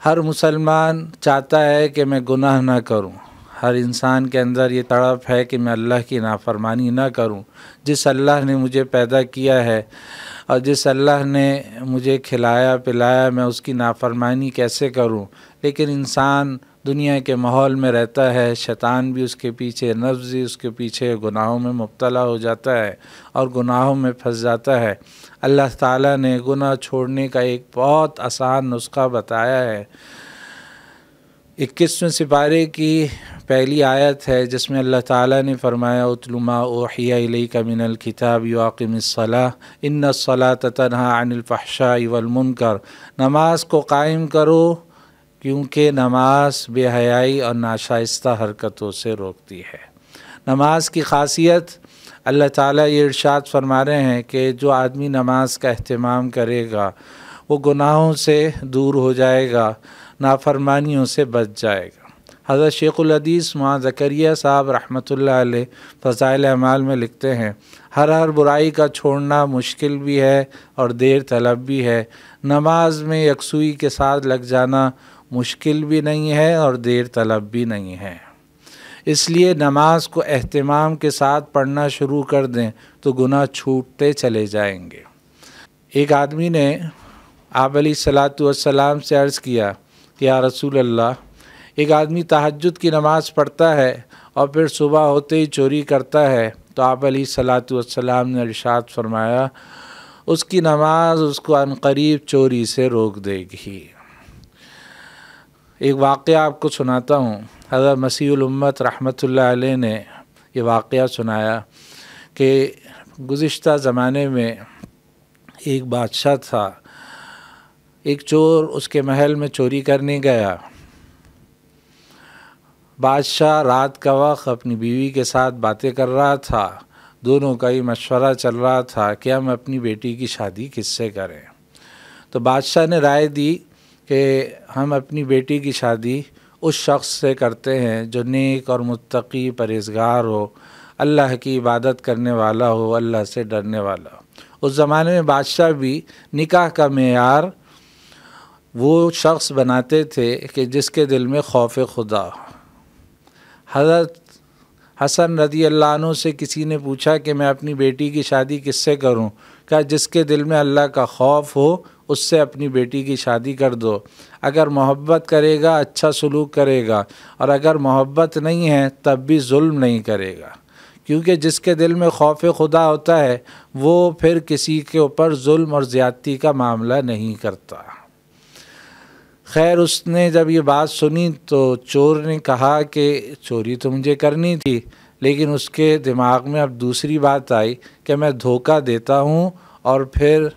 ہر مسلمان چاہتا ہے کہ میں گناہ نہ کروں، ہر انسان کے اندر یہ تڑپ ہے کہ میں اللہ کی نافرمانی نہ کروں۔ جس اللہ نے مجھے پیدا کیا ہے اور جس اللہ نے مجھے کھلایا پلایا، میں اس کی نافرمانی کیسے کروں؟ لیکن انسان دنیا کے ماحول میں رہتا ہے، شیطان بھی اس کے پیچھے، نفس بھی اس کے پیچھے، گناہوں میں مبتلا ہو جاتا ہے اور گناہوں میں پھنس جاتا ہے۔ اللہ تعالیٰ نے گناہ چھوڑنے کا ایک بہت آسان نسخہ بتایا ہے۔ 21ویں سپارے کی پہلی آیت ہے جس میں اللہ تعالیٰ نے فرمایا اتل ما اوحی الیک من الکتاب واقم الصلاۃ ان الصلاۃ تنہی عن الفحشاء والمنکر، نماز کو قائم کرو کیونکہ نماز بے حیائی اور ناشائستہ حرکتوں سے روکتی ہے۔ نماز کی خاصیت اللہ تعالیٰ یہ ارشاد فرما رہے ہیں کہ جو آدمی نماز کا اہتمام کرے گا وہ گناہوں سے دور ہو جائے گا، نافرمانیوں سے بچ جائے گا۔ حضرت شیخ الحدیث معاذ زکریا صاحب رحمۃ اللہ علیہ فضائل اعمال میں لکھتے ہیں، ہر برائی کا چھوڑنا مشکل بھی ہے اور دیر طلب بھی ہے، نماز میں یکسوئی کے ساتھ لگ جانا مشکل بھی نہیں ہے اور دیر طلب بھی نہیں ہے۔ اس لیے نماز کو اہتمام کے ساتھ پڑھنا شروع کر دیں تو گناہ چھوٹتے چلے جائیں گے۔ ایک آدمی نے آپ علیہ الصلاۃ والسلام سے عرض کیا کہ یا رسول اللہ، ایک آدمی تہجد کی نماز پڑھتا ہے اور پھر صبح ہوتے ہی چوری کرتا ہے، تو آپ علیہ الصلاۃ والسلام نے ارشاد فرمایا اس کی نماز اس کو عنقریب چوری سے روک دے گی۔ ایک واقعہ آپ کو سناتا ہوں۔ حضرت مسیح الامت رحمۃ اللہ علیہ نے یہ واقعہ سنایا کہ گزشتہ زمانے میں ایک بادشاہ تھا، ایک چور اس کے محل میں چوری کرنے گیا۔ بادشاہ رات کا وقت اپنی بیوی کے ساتھ باتیں کر رہا تھا، دونوں کا ہی مشورہ چل رہا تھا کہ ہم اپنی بیٹی کی شادی کس سے کریں۔ تو بادشاہ نے رائے دی کہ ہم اپنی بیٹی کی شادی اس شخص سے کرتے ہیں جو نیک اور متقی پرہیزگار ہو، اللہ کی عبادت کرنے والا ہو، اللہ سے ڈرنے والا ہو۔ اس زمانے میں بادشاہ بھی نکاح کا معیار وہ شخص بناتے تھے کہ جس کے دل میں خوف خدا ہو۔ حضرت حسن رضی اللہ عنہ سے کسی نے پوچھا کہ میں اپنی بیٹی کی شادی کس سے کروں؟ کہا جس کے دل میں اللہ کا خوف ہو اس سے اپنی بیٹی کی شادی کر دو، اگر محبت کرے گا اچھا سلوک کرے گا، اور اگر محبت نہیں ہے تب بھی ظلم نہیں کرے گا، کیونکہ جس کے دل میں خوف خدا ہوتا ہے وہ پھر کسی کے اوپر ظلم اور زیادتی کا معاملہ نہیں کرتا۔ خیر اس نے جب یہ بات سنی تو چور نے کہا کہ چوری تو مجھے کرنی تھی، لیکن اس کے دماغ میں اب دوسری بات آئی کہ میں دھوکہ دیتا ہوں اور پھر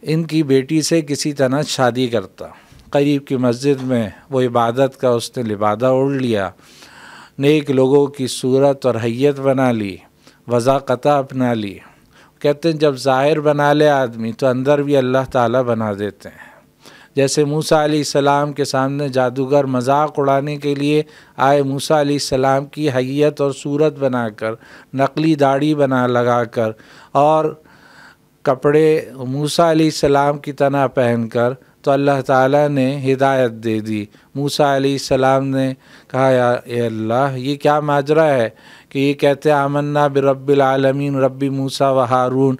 ان کی بیٹی سے کسی طرح شادی کرتا۔ قریب کی مسجد میں وہ عبادت کا اس نے لبادہ اوڑھ لیا، نیک لوگوں کی صورت اور حیت بنا لی، وضاقتہ اپنا لی۔ کہتے ہیں جب ظاہر بنا لے آدمی تو اندر بھی اللہ تعالیٰ بنا دیتے ہیں۔ جیسے موسیٰ علیہ السلام کے سامنے جادوگر مذاق اڑانے کے لیے آئے، موسیٰ علیہ السلام کی حیت اور صورت بنا کر، نقلی داڑھی بنا لگا کر اور کپڑے موسیٰ علیہ السلام کی طرح پہن کر، تو اللہ تعالیٰ نے ہدایت دے دی۔ موسیٰ علیہ السلام نے کہا یا اے اللہ یہ کیا ماجرا ہے کہ یہ کہتے ہیں آمنا برب العالمین رب موسیٰ و ہارون،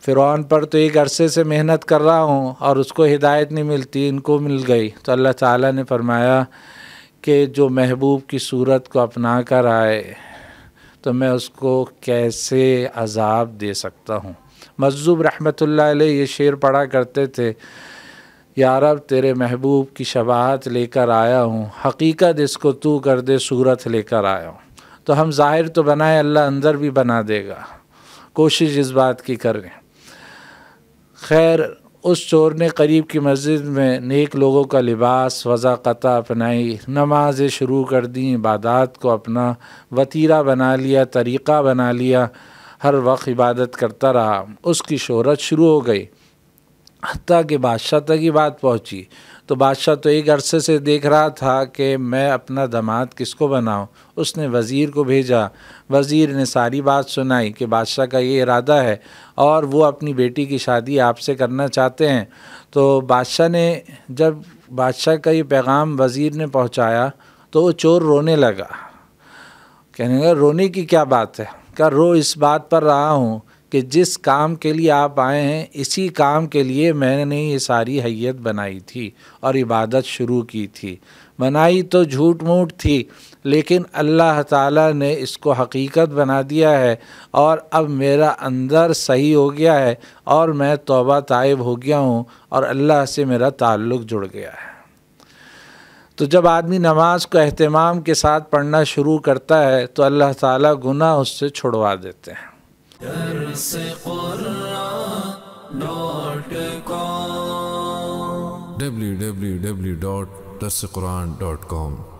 فرعون پر تو ایک عرصے سے محنت کر رہا ہوں اور اس کو ہدایت نہیں ملتی، ان کو مل گئی۔ تو اللہ تعالیٰ نے فرمایا کہ جو محبوب کی صورت کو اپنا کر آئے تو میں اس کو کیسے عذاب دے سکتا ہوں۔ مجذوب رحمۃ اللہ علیہ یہ شعر پڑھا کرتے تھے، یا رب تیرے محبوب کی شباہت لے کر آیا ہوں، حقیقت اس کو تو کر دے صورت لے کر آیا ہوں۔ تو ہم ظاہر تو بنائیں، اللہ اندر بھی بنا دے گا، کوشش اس بات کی کریں۔ خیر اس چور نے قریب کی مسجد میں نیک لوگوں کا لباس وضاقتہ اپنائی، نمازیں شروع کر دیں، عبادات کو اپنا وتیرہ بنا لیا، طریقہ بنا لیا، ہر وقت عبادت کرتا رہا۔ اس کی شہرت شروع ہو گئی۔ حتیٰ کہ بادشاہ تک ہی بات پہنچی۔ تو بادشاہ تو ایک عرصے سے دیکھ رہا تھا کہ میں اپنا داماد کس کو بناؤں۔ اس نے وزیر کو بھیجا، وزیر نے ساری بات سنائی کہ بادشاہ کا یہ ارادہ ہے اور وہ اپنی بیٹی کی شادی آپ سے کرنا چاہتے ہیں۔ تو بادشاہ نے جب بادشاہ کا یہ پیغام وزیر نے پہنچایا تو وہ چور رونے لگا، کہنے لگا رونے کی کیا بات ہے؟ کہا رو اس بات پر رہا ہوں کہ جس کام کے لیے آپ آئے ہیں اسی کام کے لیے میں نے یہ ساری حیت بنائی تھی اور عبادت شروع کی تھی۔ بنائی تو جھوٹ موٹ تھی لیکن اللہ تعالیٰ نے اس کو حقیقت بنا دیا ہے اور اب میرا اندر صحیح ہو گیا ہے اور میں توبہ تائب ہو گیا ہوں اور اللہ سے میرا تعلق جڑ گیا ہے۔ تو جب آدمی نماز کو اہتمام کے ساتھ پڑھنا شروع کرتا ہے تو اللہ تعالیٰ گناہ اس سے چھڑوا دیتے ہیں۔ www.darsequran.com